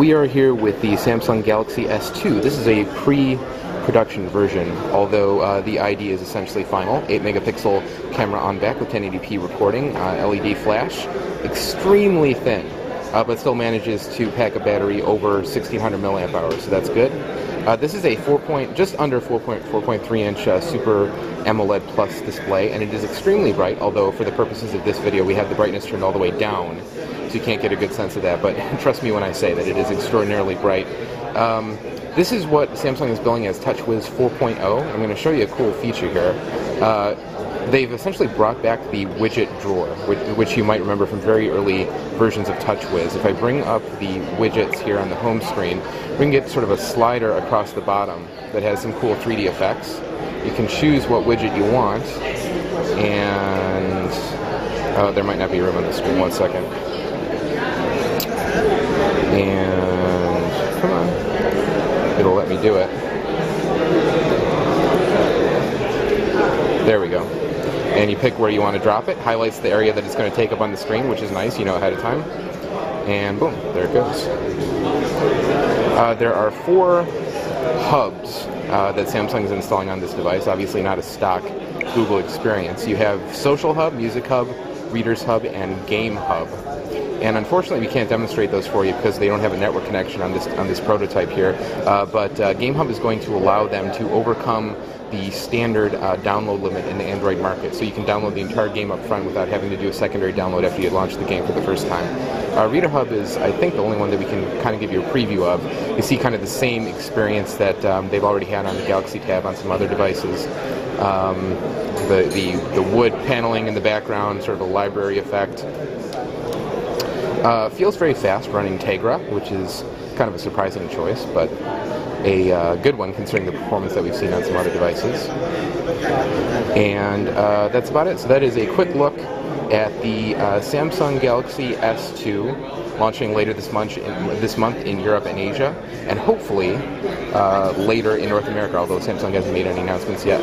We are here with the Samsung Galaxy S2. This is a pre-production version, although the ID is essentially final. 8-megapixel camera on back with 1080p recording, LED flash, extremely thin, but still manages to pack a battery over 1600 milliamp hours, so that's good. This is a just under 4.3 inch Super AMOLED Plus display, and it is extremely bright, although for the purposes of this video we have the brightness turned all the way down, so you can't get a good sense of that, but trust me when I say that it is extraordinarily bright. This is what Samsung is billing as TouchWiz 4.0. I'm going to show you a cool feature here. They've essentially brought back the widget drawer, which you might remember from very early versions of TouchWiz. If I bring up the widgets here on the home screen, we can get sort of a slider across the bottom that has some cool 3D effects. You can choose what widget you want, and oh, there might not be room on the screen. 1 second. And come on, it'll let me do it. There we go. And you pick where you want to drop it, highlights the area that it's going to take up on the screen, which is nice, you know ahead of time. And boom, there it goes. There are 4 hubs that Samsung is installing on this device, obviously not a stock Google experience. You have Social Hub, Music Hub, Readers Hub, and Game Hub. And unfortunately, we can't demonstrate those for you because they don't have a network connection on this prototype here. But Game Hub is going to allow them to overcome the standard download limit in the Android market. So you can download the entire game up front without having to do a secondary download after you launch the game for the first time. Reader Hub is, I think, the only one that we can kind of give you a preview of. You see kind of the same experience that they've already had on the Galaxy Tab on some other devices. The wood paneling in the background, sort of a library effect. Feels very fast running Tegra, which is kind of a surprising choice, but a good one considering the performance that we've seen on some other devices. And that's about it. So that is a quick look at the Samsung Galaxy S2 launching later this month in Europe and Asia, and hopefully later in North America, although Samsung hasn't made any announcements yet.